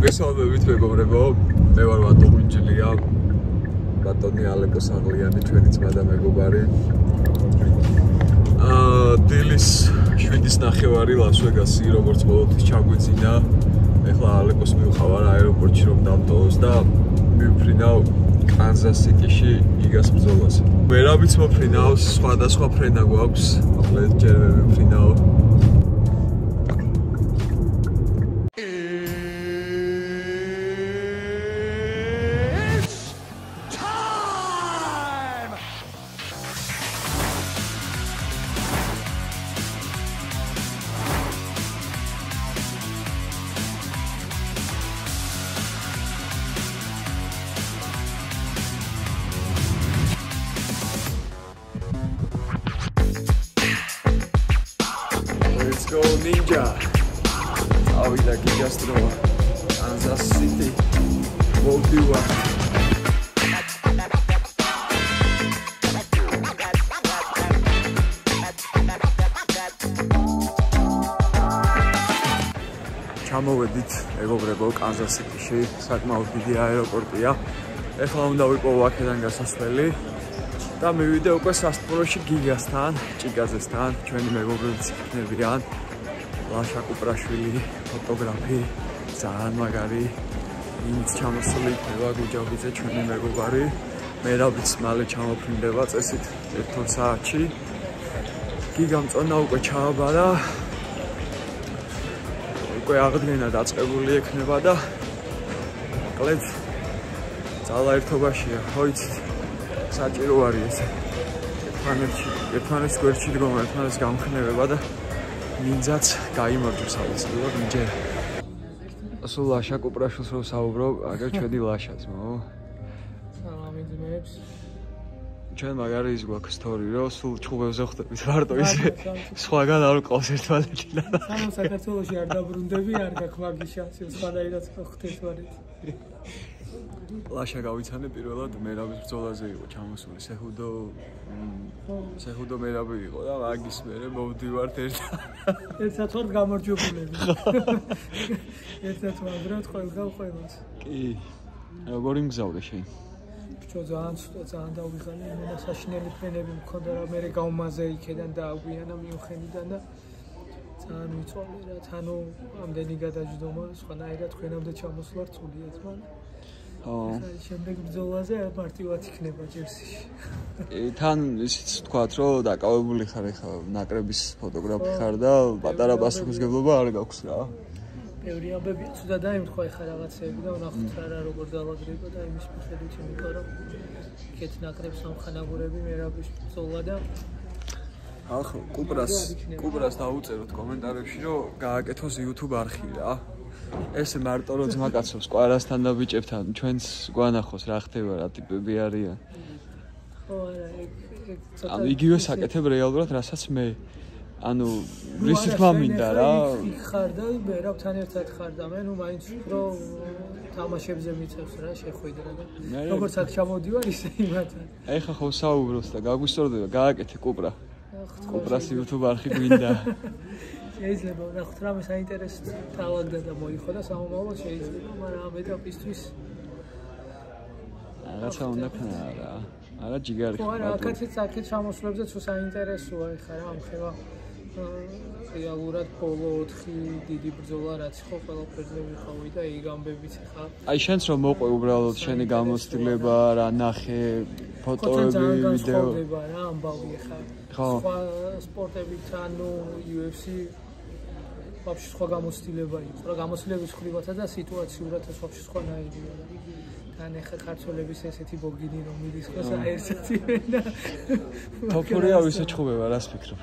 მოგესალმებით მეგობრებო, მე ვარ ბატონი ინჯილია, ბატონი ალეკოს აღლიანი, ჩვენი ძმა და მეგობარი. დილის 7:09 ლას-ვეგასი, როგორც ბოლოთვის ჩაგვიძინა. ეხლა ალეკოს მივხავარ აეროპორტში რომ დამტოვოს და მივფრინავ კანზას-სიტიში იგას ბრძოლაზე. ვერაბიც მოფრინავს, სხვადასხვა ფრენა გვაქვს, მოკლედ ჯერ მე მივფრინავ. Let's go Ninja! Ავიდა გიგას დრო Kansas City მოვდივა ჩამოვედით მეგობრებო Kansas City-ში საკმაოდ დიდი აეროპორტია ეხლა უნდა ვიპოვო აქედან გასასვლელი და მივიდე უკვე სასტუმროში გიგასთან, ჭიკაძესთან, ჩვენი მეგობრებიც იქნებიან. ლაშა კუპრაშვილი, ფოტოგრაფი, ძალიან მაგარი. იმით ჩამოსული იქნება გუჯაბიძე, ჩვენი მეგობარი. მერაბიც მალე ჩამოფრინდება წესით 1 საათში. გიგამ წონა უკვე ჩააბარა. უკვე აღდგენა დაწყებული ექნება და კლედ ძალა ერთობაშია, ხო იცით? საჭირო არის ეს ერთმანეთს გვერდში დგომა, ერთმანეთს გამხნევება და მინძაც გაიმარჯვოს აუცილებლად ნიჯერ. სულ ლაშა კუპრაშვილს რო საუბრობ, აგერ ჩვენი ლაშაც, მო. სალამი ძმებს. ჩვენ მაგარი ის გვაქვს სტორი, რომ სულ ჩხუბებზე ხვდებით მარტო ისე. სხვაგან არ ყავს ერთმანეთი და. სანამ საქართველოში არ დაბრუნდები, არ გაქვს მაგის შანსი, სხვადასხვა ხვდებით. ლაშა გავიცანე პირველად მერაბის ბრძოლაზე იყო ჩამოსული სეხუდო მერაბი იყო და მაგის მერე მოვდივართ ერთად ვართ გამარჯვებულები. ერთად ვაგროვთ ყველას. კი. როგორ იმგზავრე შენ? ბიჭო ძალიან დავიღალე, იმენა საშინელი ფრენები მქონდა რა მე გავმაზე იქიდან და აგვიანა მიუხედიდან და ძალიან ვიწვალე რა, თანო ამდენი გადაჯდომა, სხვანაირად თქვენამდე ჩამოსვლა რთულია თმან. შემდეგ ბრძოლაზე მარტივად იქნება ჯერსიში. თან ისიც ვთქვათ, რომ დაკავებული ხარ ეხლა ნაკრების ფოტოგრაფი ხარ და პატარა პასუხისმგებლობა არ გაქვს რა. ბევრი ამბებია, ცუდა დაიმთხვა ეხლა რაღაცეები და ვნახოთ რა როგორ დაალაგრება და იმის მიხედვით იმიტომ რომ იქეთ ნაკრებს სამხანაგურები მერაბის ბრძოლა და ახლა კუპრას დაუწეროთ კომენტარებში რომ გააკეთოს YouTube არხი რა. ესე მარტო რო ძმაკაცობს კვარასთან და ბიჭებთან ჩვენს გვანახოს რა ხდება რა ტიპები არიან. ხო არა ანუ იგივე საკეთებ რეალურად რასაც მე. ანუ რისი თქმა მინდა რა. ხარ და მერაბთან ერთად ხარ და მე ნუ მაინც უფრო თამაშებზე მიწევს რა შეხვედრა და როგორც აქ ჩამოდივარ ისე იმათან. ეხლა ხო საუბრობს და გაგვისწორდება გააკეთე კუპრა. კუპრას YouTube არხი გვინდა. შეიძლება ვნახოთ რამე საინტერესო თავაგდა და მოიხო და სამომავლოდ შეიძლება, მაგრამ ამ ეტაპისთვის რაღაცა უნდა ქნა რა. არა ჯიგარი. ხო არა, აქეთ ჩამოსვლებზე თუ საინტერესოა ეხლა რა ამხელა რეალურად ბოლო 4 დიდი ბრძოლა რაც ხო ყველაფერზე ვიყავი და ეგ ამბებიც ეხლა. აი შენც რომ მოყვე უბრალოდ შენი გამოცდილება რა ნახე ფოტოები ვიდეო. რა ამბავი ეხლა. სხვა სპორტებთან ნუ UFC ვაფშე სხვა გამოცდილება იყო. რა გამოცდილების ხრივათა და სიტუაციურად ვაფშე სხვანაირია. თან ეხა ქართველების ესეთი ბოგინი რომ მიდის ხო საერთოდ და თოფურია ვისე ჩხუბება რას ფიქრობ?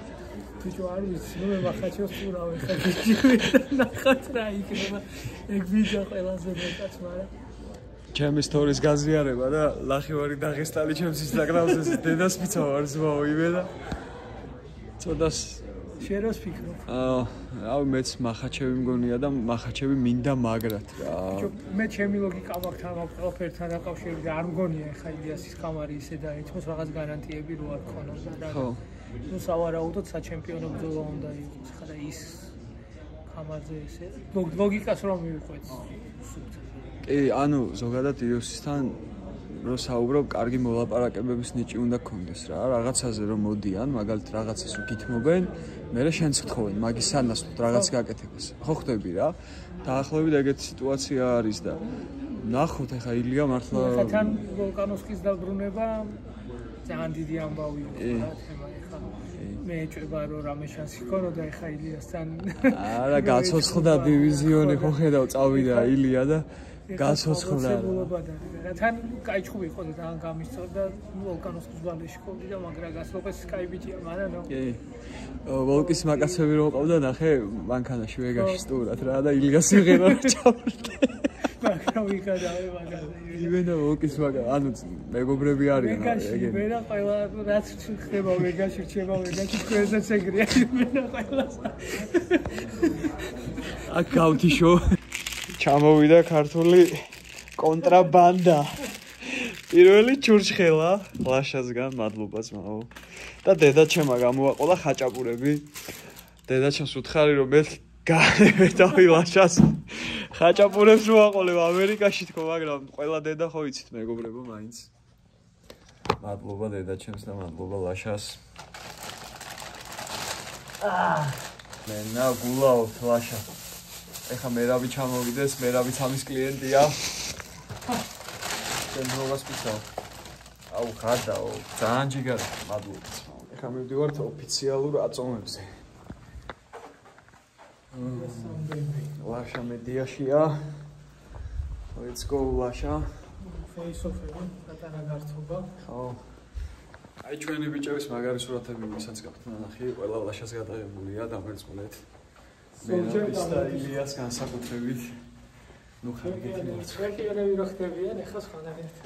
ბიჭო არ ვიცი, ნუ მე მახაჩოს ურავ ეხა გიჩვი და ნახოთ რა იქნება. ეგ ვიდეო ყველაზე მეტად, მაგრამ ჩემი სტორის გაზიარება და ლახევარი დაღესტანი ჩემს ინსტაგრამზე დედას მიცავარ ზმაო იმე და ცოტას შეროს ფიქრობ. რავი მეც მახაჩევი მგონია და მახაჩევი მინდა მაგრად რა. მე ჩემი ლოგიკა მაქვს ამ ყველაფერთან დაკავშირებით და არ მგონია ეხა ილიასის კამარი ისე დაითმოს რაღაც გარანტიები რო არ ქონოდა რა. ხო. ნუ სავარაუდოდ საჩემპიონო ბრძოლა უნდა იყოს. ხარა ის ხამარზე ესე ლოგიკას რომ მივიყვეთ სულთ. კი, ანუ ზოგადად იოსისთან რო საუბრობ, კარგი მოლაპარაკებების ნიჭი უნდა გქონდეს რა, რაღაცაზე რომ მოდიან, მაგალითად რაღაცას რო გითმობენ, მერე შენც გთხოვენ, მაგის სანაცვლოდ რაღაც გაკეთებას. ხო ხდები რა? დაახლოებით ეგეთი სიტუაცია არის და ნახოთ ეხა ილია მართლა თან ვოლკანოვსკის დაბრუნება ძალიან დიდი ამბავი იყო რა თემა ეხა მე ეჭვება რომ რამე შანსი ქონოდა ეხა ილიასთან არა გაცოცხლდა დივიზიონი ხო ხედავ წავიდა ილია და გაცოცხლდა რა თან კაი ჩხუბი იყო და თან გამისწორდა ვოლკანოვსკის გვალეში ყოფილი და მაგრა გასლოპეს კაი ბიჭია მანანო კი ვოლკის მაკაცები რო ყავდა ნახე მანქანაში ვეგაში სტურად რა და ილიას ვიღება ჩავრდე მაგრამ ვიკადავე მაგაზე ივენა ვოლკის მაგა ანუ მეგობრები არიან ეგ ვერა ყველა რაც ხდება ვეგაში რჩება ვეგაში ყველასაც ეგრეა ივენა ყველას აქ გავთიშო ჩამოვიდა ქართული კონტრაბანდა პირველი ჩურჩხელა ლაშასგან მადლობა ძმაო და დედაჩემა გამოაყოლა ხაჭაპურები დედაჩემს უთხარი რომ მე გავეთავი ლაშას ხაჭაპურებს ვაყოლებ ამერიკაში თქო მაგრამ ყველა დედა ხო იცით მეგობრებო მაინც მადლობა დედაჩემს და მადლობა ლაშას მე ნა გულავთ ლაშა ეხა მერავი ჩამოვიდეს მერავიც ამის კლიენტია შენ როგორ ვისაუბრ აუ ხადაო ძალიან ჯიგარი მადლობა ეხა მივდივართ ოფიციალურ აწომებზე ლაშა მედიაშია let's go ლაშა face-off-ები პატარა გართობა ხო აი ჩვენი ბიჭების მაგარი სურათები ვისაც გაქვთ ნახი ყველა ლაშას გადაღებულია დამერწმუნეთ მერავის და ილიას განსაკუთრებით ნუ ხარგეთი მარცხა რეკიერები რო ხდებიან ეხლა სხვანაირად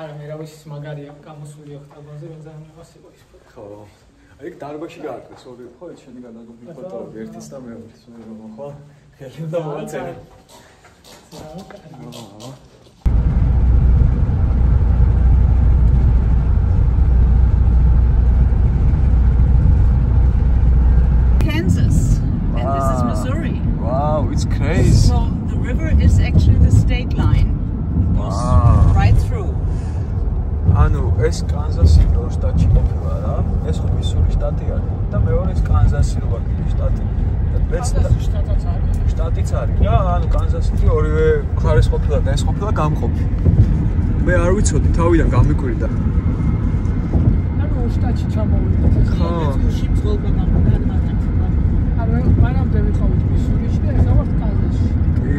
არა მერავის მაგარია გამოსული ოქტაბერზე მე ძალიან მიყასება ის ხო ეგ დარბაში გააკეთეს ორი ხო ეს შენი გადაგობი ფოტოები ერთის და მეორის მე რომ ხო ხელი უნდა მოვაწერე Kansas and this is Missouri. Wow, it's crazy. So the river is actually the state line. Goes right through. ანუ ეს კანზასი რო შტატში ყოფილა რა. ეს ხო მისური შტატი არის და მეორე ეს კანზასი რო ვაკილი შტატი. და მეც შტატიც არის. შტატიც არის. რა, ანუ კანზასი ორივე მხარეს ყოფილა და ეს ყოფილა გამყოფი. მე არ ვიცოდი, თავიდან გამიკვირდა. ანუ შტატში ჩამოვიდა. ხო. შიფრობა გამოგანმანათ. ანუ მანამდე ვიყავით მისურიში და ეხლა ვართ კანზასში. კი.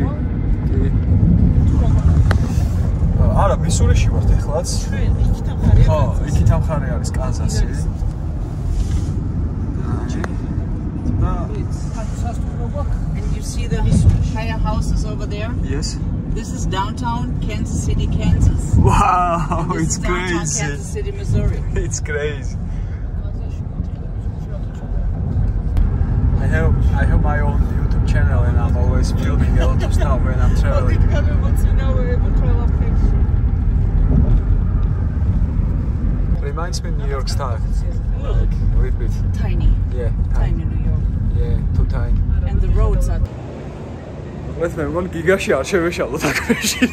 არა, მისურიში ვართ ეხლაც. ხო, იქით ამხარე არის კანზასი. And you see the higher houses over there? Yes. This is downtown Kansas City, Kansas. Wow, it's downtown crazy. Kansas City, Missouri. It's crazy. I have my own YouTube channel and I'm always filming a lot of stuff when I'm traveling. Reminds me of New York style. Like a little bit. Tiny. Yeah, Tiny New York. Yeah, too tiny. And the roads are... Let's go. One gigashi არ შევეშალოთ აქში.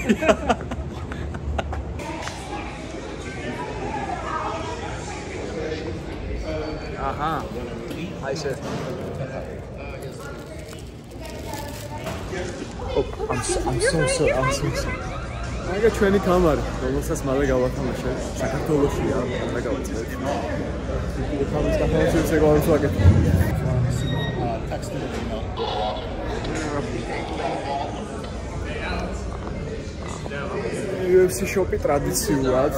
Aha. I said. Oh, I'm so sorry. აგა ჩვენი კამარა, რომელსაც მალე გავათამაშე. საქართველოშია, მალე გავაწყობ. თავის კამერაში შეგვაქვს ვაკეთებ. UFC shop-ი ტრადიციულად.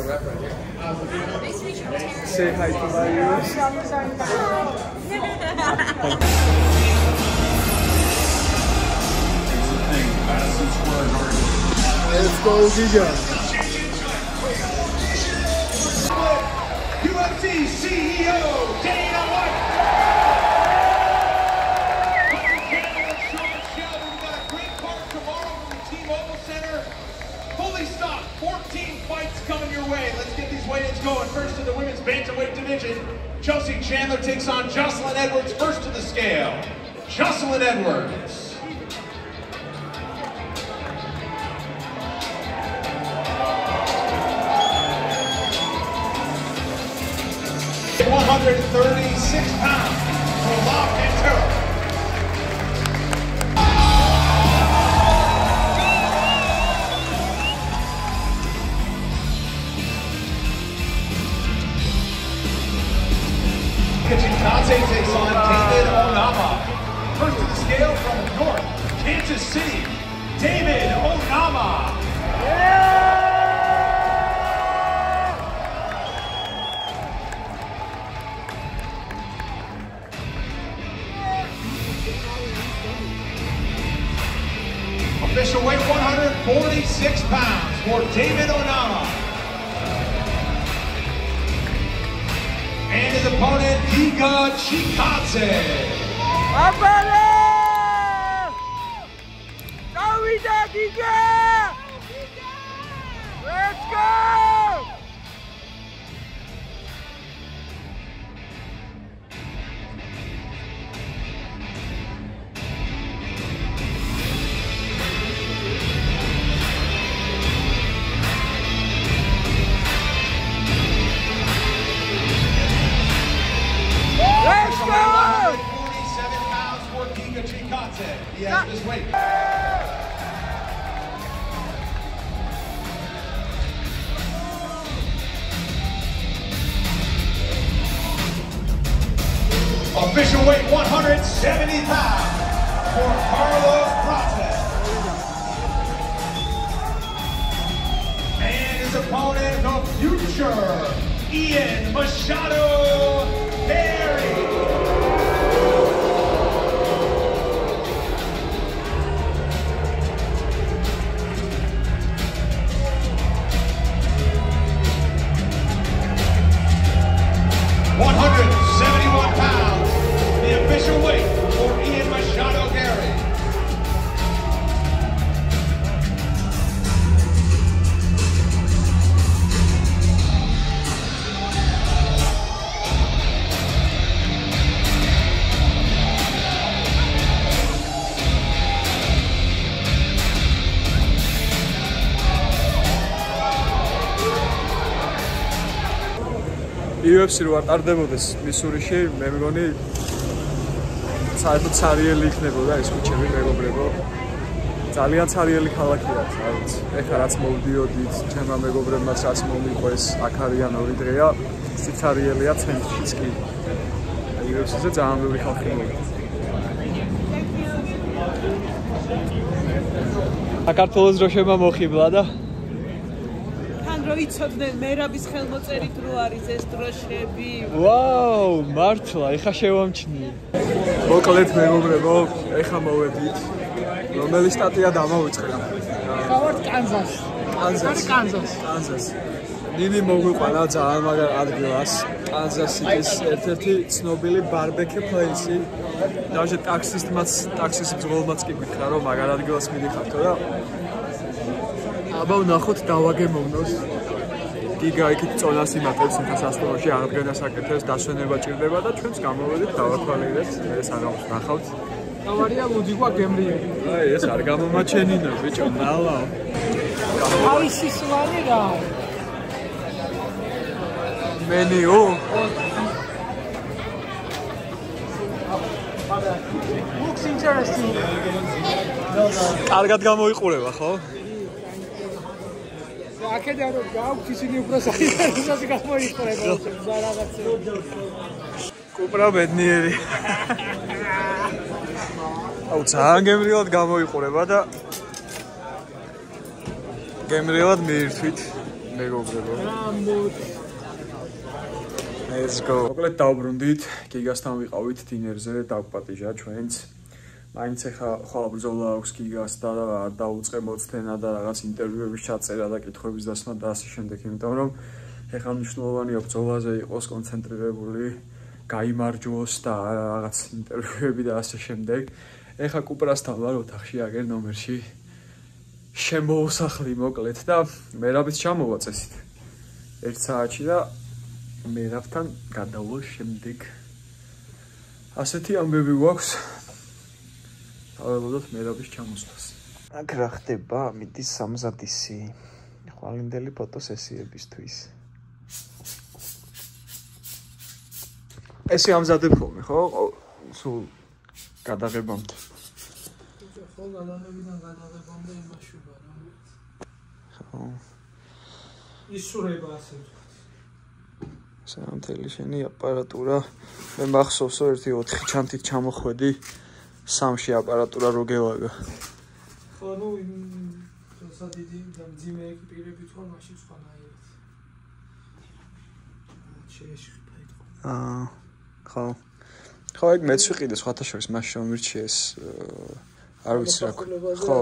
Say hi to my viewers. Let's go, Giga. UFC CEO Dana White. Sean Shelby, we got a great card tomorrow from the T-Mobile Center. Fully stocked, 14 fights coming your way. Let's get these weigh-ins going. First to the women's bantamweight division, Chelsea Chandler takes on Jocelyn Edwards. First to the scale, Jocelyn Edwards. 136 pounds for La Pantera. Chikadze takes on David Onama. First to the scale from North Kansas City, David Onama. Official weight 146 pounds for David Onama. And his opponent, Giga Chikadze. Abale! Davida Giga! Let's go! Let's go! 147 pounds for Giga Chikadze. He has this weight. Official weight 170 pounds for Carlos Prates. And his opponent, the future, Ian Machado Perry. UFC რო არ ტარდებოდეს მისურიში, მე მგონი საერთოდ ცარიელი იქნებოდა ეს ქუჩები, მეგობრებო. ძალიან ცარიელი ქალაქია, რაც ეხლა რაც მოვდიოდით, ჩემმა მეგობრებმაც რაც მომიყვეს, აქ არიან 2 დღეა, ცარიელია ცენტრშიც კი. UFC-ზე ძალიან ბევრი ხალხი მოვიდა. საქართველოს დროშება მოხიბლა და რო იცოდნენ მერაბის ხელმოწერით რო არის ეს დროშები. ვაუ, მართლა, ეხა შევამჩნიე. მოკლედ მეგობრებო, ეხა მოვედით. რომელი სტატია დამოვიწყდა? ხავართ კანზას. ნინი მოგვიყვანა ძალიან მაგარ ადგილას. კანზას-სიტის ერთ-ერთი ცნობილი ბარბეკიუ პლეისი. даже ტაქსის მძღოლმაც კი გითხრა რომ მაგარ ადგილას მიდიხართო და აბა ვნახოთ დავაგემოვნოს. გიგა იქით წონას იმატებს სასტუმროში აღდგენას აკეთებს, დასვენება ჭირდება და ჩვენც გამოვედით დავათვალიერებთ, ეს აღავს ნახავთ. ავარია ლუძიგვა გემრიელი. აი ეს არ გამომაჩენინა ბიჭო, ნალა. აი სისვალი რა. მენიუ. Looks interesting. კარგად გამოიყურება, ხო? აქედან რომ გააქვთ ისინი უფრო სახიათზე გამოიყურება რაღაცა. კუპრა ბედნიერი. აუ ძალიან გემრიელად გამოიყურება და გემრიელად მიირთვით მეგობრებო. Let's go. მოკლედ დავბრუნდით, გიგასთან ვიყავით დინერზე, დაგვპატიჟა ჩვენც. მაინც ახლა ხვალ ბრძოლა აქვს გიგას და არ დაუწყე მოცდენა და რაღაც ინტერვიუების ჩაწერა და კითხვების დასმა და ასე შემდეგ, იმიტომ რომ ახლა მნიშვნელოვანია ბრძოლაზე იყოს კონცენტრირებული, გაიმარჯვოს და რაღაც ინტერვიუები და ასე შემდეგ. ახლა კუპრასთან ვარ ოთახში აგერ ნომერში. შემოუსახლი მოკლედ და მერაბიც ჩამოვაწესით. 1 საათში და მერაბთან გადავალ შემდეგ. ასეთი ამბები გვაქვს. ავებოდოთ მერაბის ჩამოსვლას. აქ რა ხდება? მიდის სამზადისი. ხვალინდელი ფოტოსესიებისთვის. ესე ამზადებ ხოლმე, ხო? სულ გადაღებამდე. ხო, გადაღებიდან გადაღებამდე იმაშუა რა. ხო. ისურება ასე ვთქვათ. სამთელი შენი აპარატურა. მე მახსოვს 1-4 ჩანთით ჩამოხვედი, 3-ში აპარატურა რო გევაგა. ხო, ნუ თორსა დიდი და მძიმე ეკიპირებით ვარ, მაშინ სხვანაირად. შეეშხება იტყვა. ხო. ხო, ეგ მეც ვიყიდე სხვათა შორის მას შემირჩიეს არ ვიცი რა. ხო.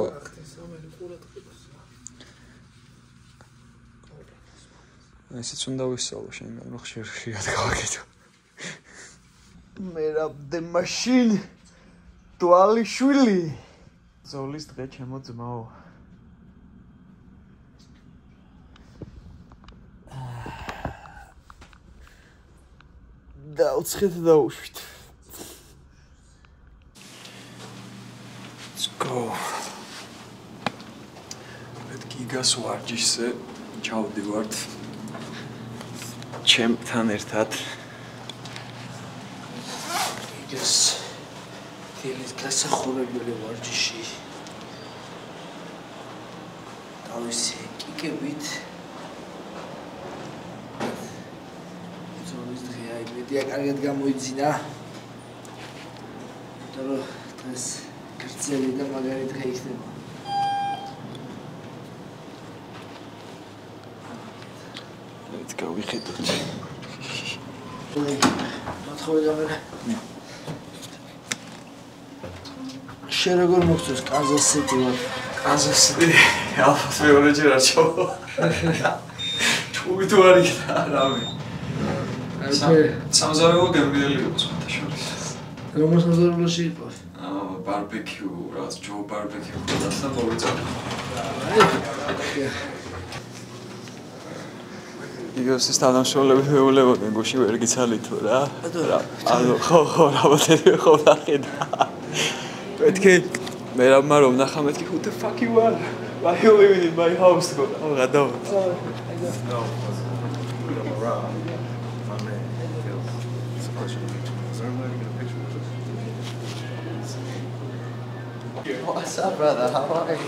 ესეც უნდა ვისწავლო შენგან, რომ ხშირად გავაკეთო. Merab the machine. Tualiშვილი. ზოლის დღე ჩემო ძმაო. დავცხეთ დავუშვით. Let's go. Let გიგას ვარჯიშზე ჩავდივართ. ჩემთან ერთად. გიგას თელის გასახურებელი ვარჯიში. თავისი კიკებით. ზოლის დღეა, იმედია კარგად გამოიძინა. და დღეს გრძელი და მაგარი დღე იქნება. Let's go, ვიხედოთ. მოთხოვე გამერა. შენ როგორ მოგწევს კანზას სიტი ვარ? კანზას სიტი ალბათ მეორეჯერ არ ჩავა. ჩუბი თუ არ იქნა რამე. სამზარეულო გემრიელი იყო შორის. რომელ სამზარეულოში იყო? ბარბეკიუ, რაც ჯო ბარბეკიუ და მოვიწავე. იგივე სტანდარტულები ვეულებოდნენ გუში ვერ გიცალითო რა. ანუ ხო რაბათები ხო ნახედა. მეთქი მე რამმა რომ ნახა მეთქი who the fuck you are? Why you living in my house? ხო გადავა. What's up, brother? How are you?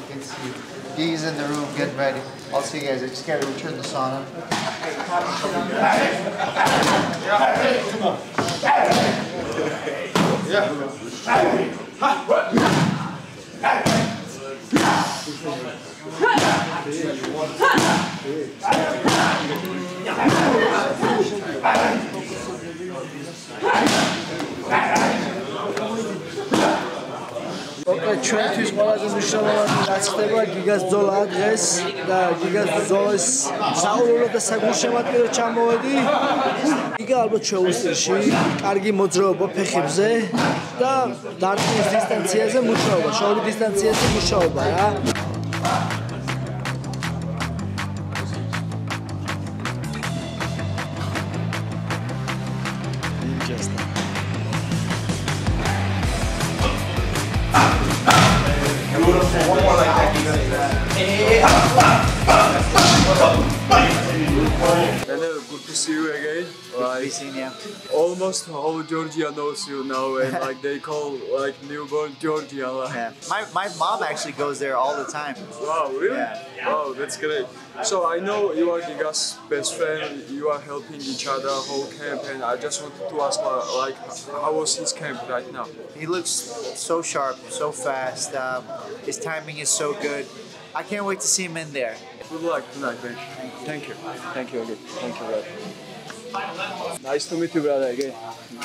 Good to see you. He's in the room getting ready. I'll see you guys. I just gotta return the sauna. ჩვენთვის ყველაზე მნიშვნელოვანი რაც ხდება გიგას ბრძოლა დღეს და გიგას ბრძოლის საუბრობ და საგულშემატკივრად ჩამოვედი. გიგა ალბათ შეუსწირში, კარგი მოძრაობა ფეხებზე და დარტყმის დისტანციაზე მუშაობა, შორით დისტანციაზე მუშაობა რა. Good to see you again. Almost all Georgia knows you now, and like they call like newborn Georgia. Yeah. My mom actually goes there all the time. Wow, really? Yeah. Wow, that's great. So I know you are Giga's best friend. You are helping each other whole camp, and I just wanted to ask, like, how was his camp right now? He looks so sharp, so fast. His timing is so good. I can't wait to see him in there. Good luck tonight, man. Thank you. Thank you again. Thank you, brother. Nice to meet you, brother, again.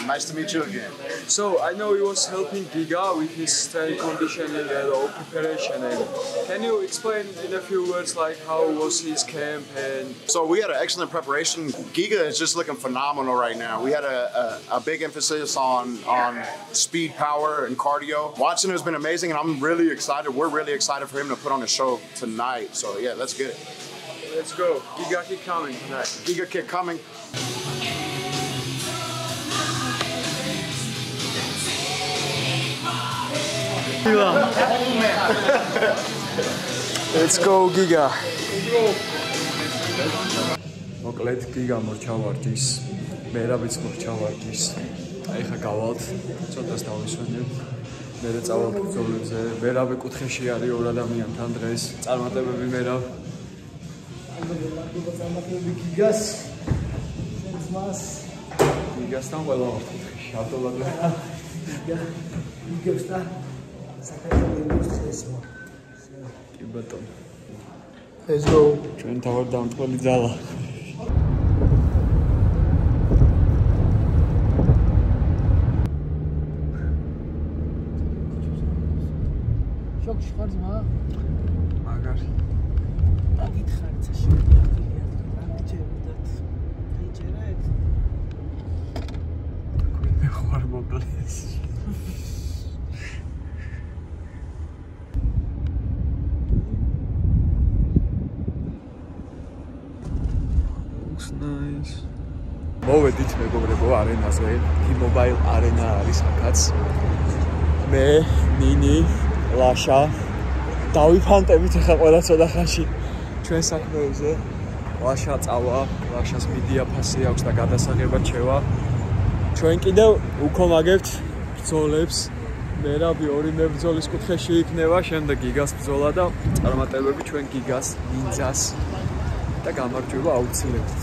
Nice to meet you again. So I know he was helping Giga with his strength conditioning and all preparation. And can you explain in a few words like how was his camp? And so we had an excellent preparation. Giga is just looking phenomenal right now. We had a big emphasis on speed, power, and cardio. Watching has been amazing, and I'm really excited. We're really excited for him to put on a show tonight. So yeah, let's get it. Let's go. Giga keep coming tonight. Giga keep coming. Let's go, Giga. მოკლედ გიგა მორჩა ვარჯიშს მერაბიც მორჩა ვარჯიშს. აი ხა გავალთ, ცოტას დავისვენებ. მერე წავალთ ბრძოლებზე. მერაბი კუთხეში არის ორ ადამიანთან დღეს. წარმატებები მერაბ. წარმატებები გიგას. შენს მას. გიგასთან ყველა ვართ კუთხეში. აბდოლად გიგებს და საქართველოს წესმა. კი ბატონო. Let's go. ჩვენ თავად დამტყელი ძალა. შოქში ხარ ძმა? მაგარი. დაგითხარით შეგვიძლია გაგიჯერდათ. გიჯერეთ. მე ხარ მობლეს. Nice. მოვედით მეგობრებო არენაზე. T-Mobile Arena არის აქაც. მე, ნინი, ლაშა დავიფანტებით ახლა ყველა ცოტა ხანში ჩვენ საქმეებზე. ლაშა წავა, ლაშას მიდია ფასი აქვს და გადასაღებად შევა. ჩვენ კიდევ უქომაგებთ ბრძოლებს. მერაბი ორი მებრძოლის კუთხეში იქნება, შემდეგ გიგას ბრძოლა და წარმატებები ჩვენ გიგას, ნინძას და გამარჯვება აუცილებლად.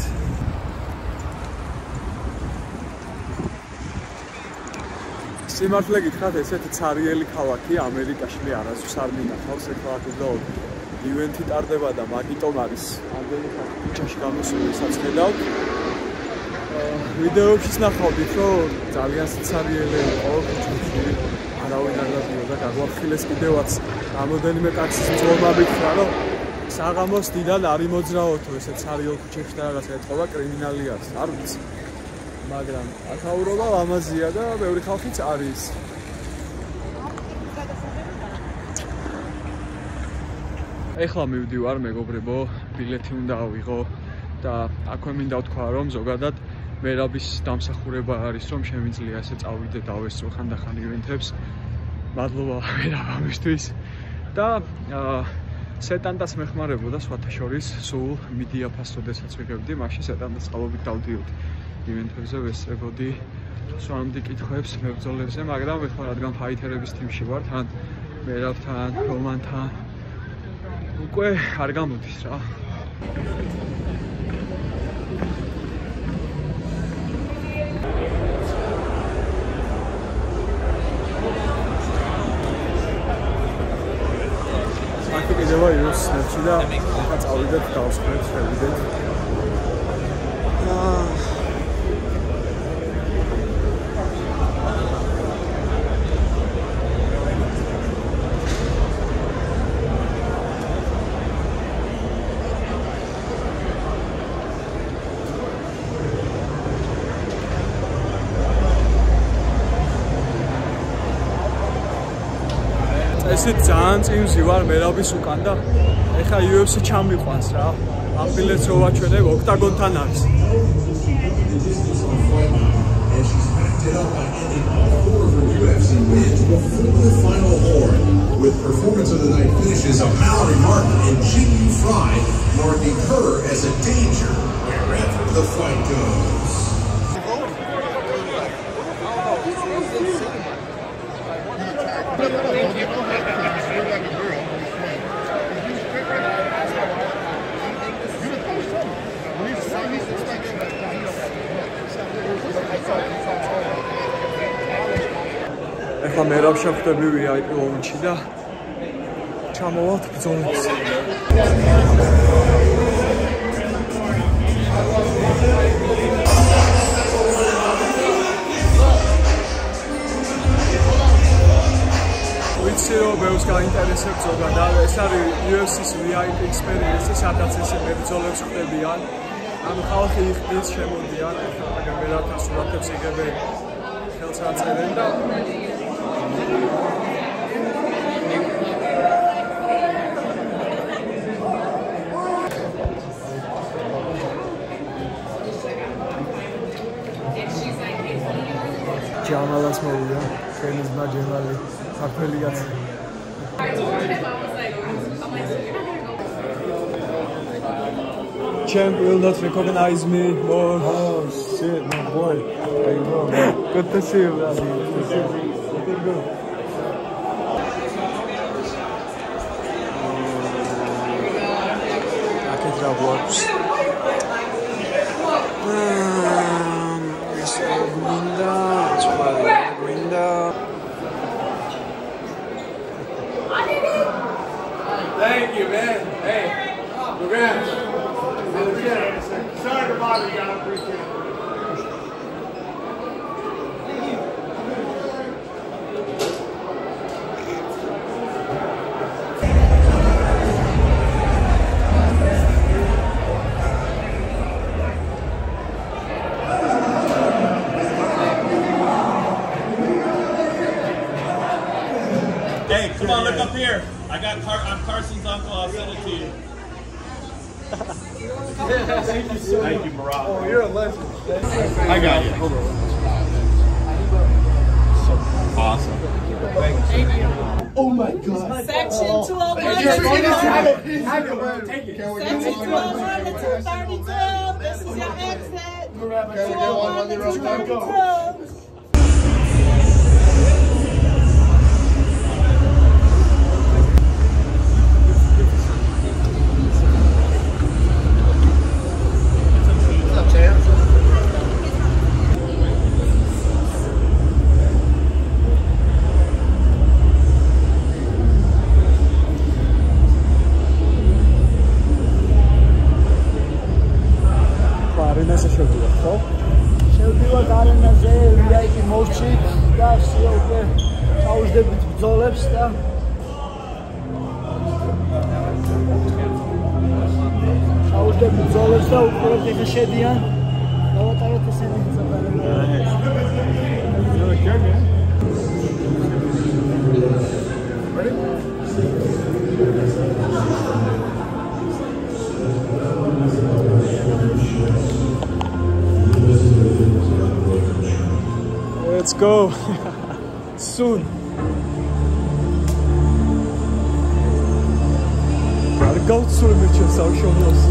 სიმართლე გითხრათ, ესეთი ცარიელი ქალაქი ამერიკაში მე არასდროს არ მინახავს, ეხლა უბრალოდ ივენთი ტარდება და მაგიტომ არის ამდენი ხანი ქუჩაში გამოსული, ვისაც ხედავთ. ვიდეოებშიც ნახავდით, რომ ძალიან ცარიელი იყო ქუჩაში, არავინ არ გადიოდა, გაგვაფრთხილეს კიდევაც რამოდენიმე ტაქსის მძღოლმა მითხრა, რომ საღამოს დიდად არ იმოძრაოთო ესეთ ცარიელ ქუჩებში და რაღაცა ეთყობა კრიმინალი არის, არ ვიცი. მაგრამ ათაურობა ლამაზია და ბევრი ხალხიც არის. ეხლა მივდივარ მეგობრებო, ბილეთი უნდა ავიღო და აქვე მინდა ვთქვა, რომ ზოგადად მერაბის დამსახურება არის, რომ შემიძლია ესე წავიდე დავესწრო ხანდახან ივენთებს. მადლობა მერაბ ამისთვის და სეტანდას მეხმარებოდა სხვათა შორის სულ მიდიაფას როდესაც ვიღებდი, მაშინ სეტანდას წყალობით დავდიოდი. ივენთებზე ვესწრებოდი სვამდი კითხვებს მებრძოლებზე, მაგრამ ეხლა რადგან ფაითერების თიმში ვარ, თან მერაბთან, რომანთან უკვე არ გამოდის რა. აქ კიდევა იოს სნეჩი და ახლა წავიდეთ დავსხმეთ, შევიდეთ. ესეთ ძალიან წინვში ვარ მერაბის უკან და ეხა UFC ჩამიყვანს რა. ამ ბილეთს რო ვაჩვენებ ოქტაგონთან არის. With performance of the night finishes of Mallory Martin and Jimmy Fry, marking her as a danger wherever the fight goes. ეხლა მერაბ შევხვდები VIP ლოუნჯში და ჩამოვალთ ბრძოლებზე. ვიცი რომ ბევრს გაინტერესებს ზოგადად, ეს არის UFC-ს VIP experience, სადაც ესე მებრძოლებს ხდებიან. ანუ ხალხი იხდის, შემოდიან, მაგრამ მერაბთან სურათებს იღებენ, ხელს აწერენ და ჯამალას მოვიდა, ჩვენი ძმა ჯემალი, ქართველი კაცი. champ will not recognize me more. Oh shit, my boy. There you go, man. Good to see you, man. Good to see you. Looking good. Akitra works. It's all Grinda. It's all Grinda. Thank you, man. Hey, congrats. Sorry to bother you. I appreciate it. Hey, come on, look up here. I'm Carson's uncle. I'll send it to you. Thank you, Murat. Oh, you're a legend. I got you. Hold on. Awesome. Thank you. Oh my God. Section 201. Take it. Section 201 to 232. This is your exit. 201 to 232. შევდივართ არენაზე, VIP მოვჩი და სიო უკვე წავუждებით ბრძოლებს და წავუждებით ბრძოლებს და უკვე ეხა შედიან. დავატაროთ ესენი Let's go soon. Gotta go to the mission, so show us.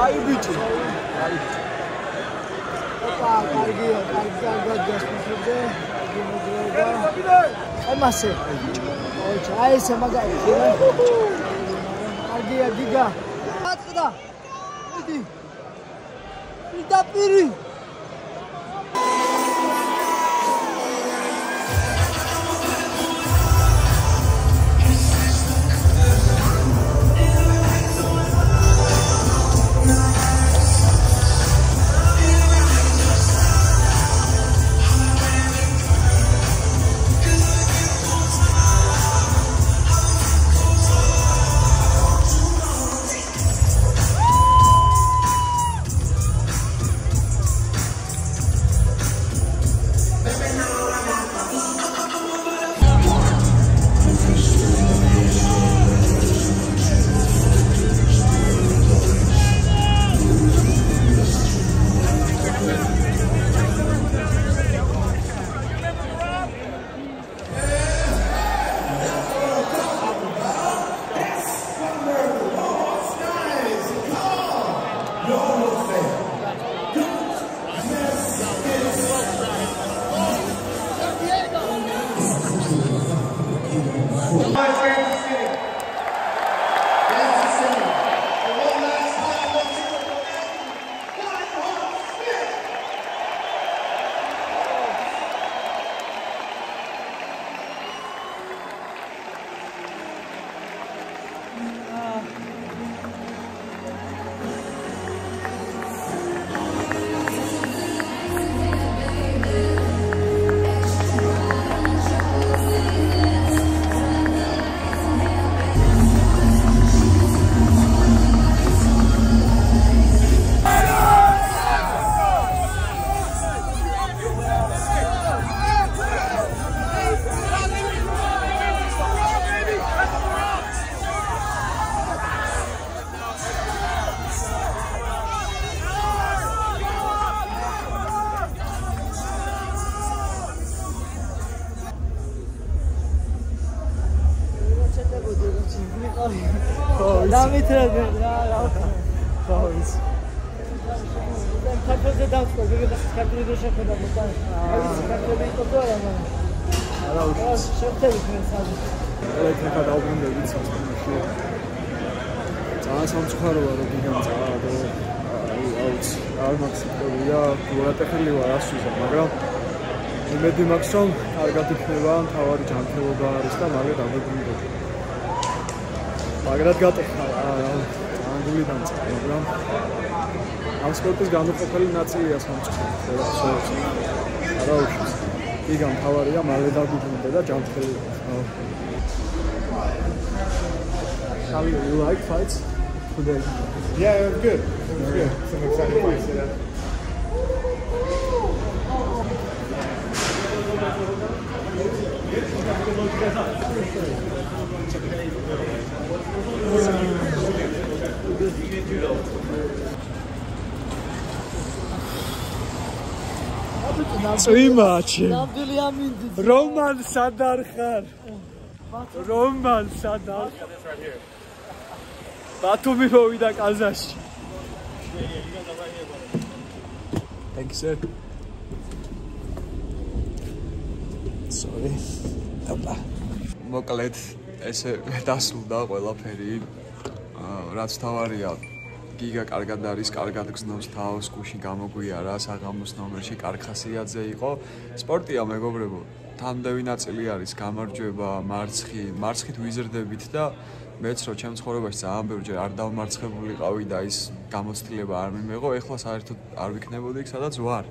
აი ბიჭი. ოპა, კარგია, კარგად გასწრებდე. აი მასე. ოჩა, აი ესე მაგარია. კარგია, გიგა. ატყდა. მიდი. მიდაპირი. დამითრები რა ხო ის კარტოზე დავწყობ კარტოზე შეხედა მოთან ის კარტოზე იყო რა არა შევთევით მე სად ელექტრიკა დაუბრუნდებით სასწავლოში ძალიან სამწუხაროა რომ გიგამ წააგო აუც არ მაქსიმალია გულატეხილი ვარ ასვიზა მაგრამ იმედი მაქვს რომ კარგად იქნება თავარი ჯანმრთელობა არის და მაგათ დაუბრუნდები მაგრამ გატეხა ანგლი დამწყა მაგრამ ამ სპორტის განუყოფელი ნაწილია სამწუხაროდ არა უშვის გიგამ თავარია მალე დაგვიბრუნდა და ჯანმრთელობა How you like fights today? Yeah, it was good. It was good. Some exciting fights today. Წვიმაჩი რომან სადარ ხარ რომან სადარ ბათუმი მოვიდა კაზაში Thank you sir Sorry აბა მოკლედ ესე დასრულდა ყველაფერი რაც თავარია გიგა კარგად არის, კარგად გზნობს თავს, გუში გამოგვიარა, საღამოს ნომერში კარხასიაძე იყო. სპორტია მეგობრებო, თანდევი ნაწილი არის გამარჯვება, მარცხით ვიზრდებით და მეც რო ჩემ ცხოვრებაში ძალიან ბევრჯერ არ დავმარცხებულიყავი და ის გამოცდილება არ მიმეღო, ეხლა საერთოდ არ ვიქნებოდი იქ, სადაც ვარ.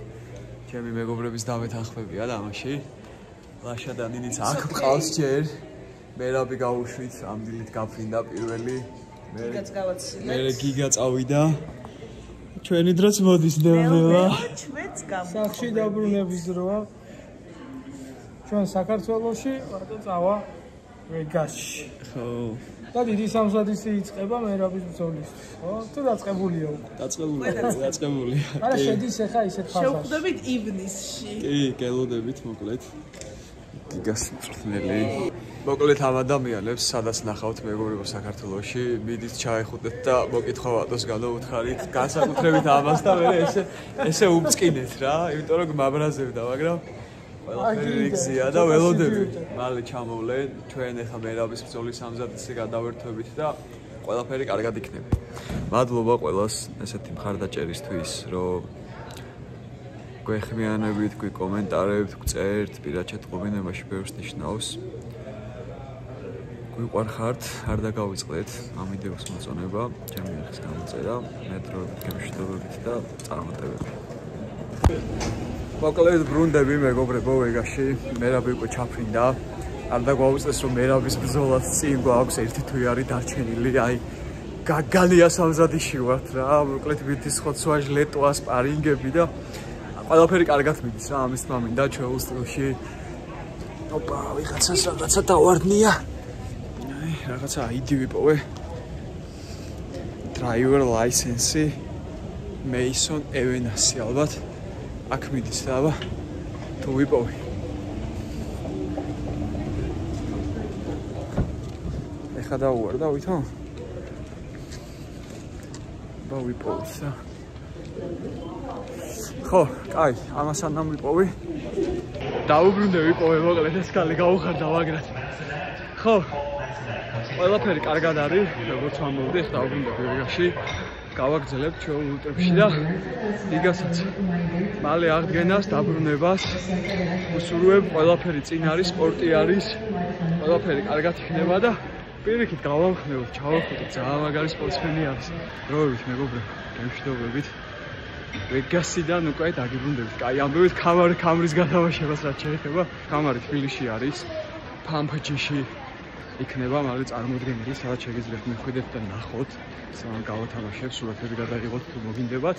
ჩემი მეგობრების დამეთანხმებია და ამაში. ლაშა და ნინიც აქ მყავს ჯერ. მერაბი გავუშვით, ამ დილით გაფრინდა პირველი. გიგაც გავაცილეთ. მე გიგა წავიდა. ჩვენი დროც მოდის ნელა. ჩვენც გამო. სახში დაბრუნების დროა. ჩვენ საქართველოში ვარდო წავა ვეგასში. ხო. და დიდი სამსადისი იწყება მერაბის ბრძოლისთვის, ხო? თუ დაწყებულია უკვე. დაწყებულია. არა შედის ახლა ისეთ ფაზაში. შევხვდებით ივნისში. კი, გელოდებით მოკლედ. გიგას მწვრთნელი. მოკლედ ამ ადამიანებს სადაც ნახავთ მეგობრებო საქართველოში მიდით ჩაეხუტეთ და მოკითხვა ვატოს განაუთხარით განსაკუთრებით ამას და მე ესე უმწყინეთ რა იმიტომ რომ მაბრაზებდა მაგრამ ყველაფერი რიგზია და ველოდები მალე ჩამოვლენ ჩვენ ახლა მერაბის ბრძოლის ამზადისი გადავერთვებით და ყველაფერი კარგად იქნება მადლობა ყველას ესეთი მხარდაჭერისთვის რომ გვეხმიანებით, გვიკომენტარებთ, გწერთ, პირად ჩატყობინებაში ბევრს ნიშნავს. გვიყვარხართ, არ დაგავიწყდეთ ამ ვიდეოს მოწონება, ჩემი არხის გამოწერა, მეტროებით, გემშვიდობებით და წარმატებებით. მოკლედ ბრუნდები მეგობრებო ვეგაში, მერაბი უკვე ჩაფრინდა. არ დაგვაუწყდეს რომ მერაბის ბრძოლას წინ გვაქვს ერთი თვე დარჩენილი, აი გაგალია სამზადიში ვართ რა, მოკლედ ვიდის ხოცვა ჟლეტვა სპარინგები და ყველაფერი კარგად მიდის რა ამის თქმა მინდა ჩვეულ სტილში. ოპა, ვიღაცას რაღაცა დავარდნია. აი, რაღაცა ID ვიპოვე. Driver license Mason Evenasi ალბათ. აქ მიდის რა, აბა. თუ ვიპოვე. ეხა დავუვარდა ვითომ? აბა ვიპოვე რა. ხო, კაი, ამას ანამ ვიპოვი. დაუბრუნდე ვიპოვე, მოკლედ ეს კალი გაუხარდა ვაგრად. ხო. ყველაფერი კარგად არის, როგორც ამოვიდეს, დაუბრუნდე ვეგაში. გავაგრძელებ ჩვენ ულტრებში და იგასაც. მალე აღდგენას, დაბრუნებას. უსურვებ, ყველაფერი წინ არის, სპორტი არის. ყველაფერი კარგად იქნება და პირიქით გავამხნევთ, ჩავახუტეთ, ძალიან მაგარი სპორტსმენი არის. დროებით მეგობრებო, გემშვიდობებით. ვეგასიდან უკვე დაგიბრუნდებით. კაი, ამბობთ კამრის გადავაშებას რაც შეეხება. კამარი თბილისში არის. ფამფჯიში იქნება, მალე წარმოდგენილი, სადაც შეგიძლიათ მიხვიდეთ და ნახოთ. სამ გავათამაშებ, სურათები გადაიღოთ თუ მოგინდებათ.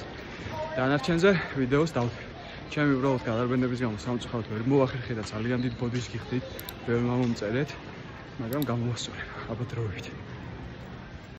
დანარჩენზე ვიდეოს დავთვალე. ჩემი უბრალოდ გადარბენდების გამო სამწუხაროდ ვერ მოახერხე და ძალიან დიდ ბოდიშს გიხდით. ვერ მომწერეთ, მაგრამ გამოვასწორებ. აბა დროებით.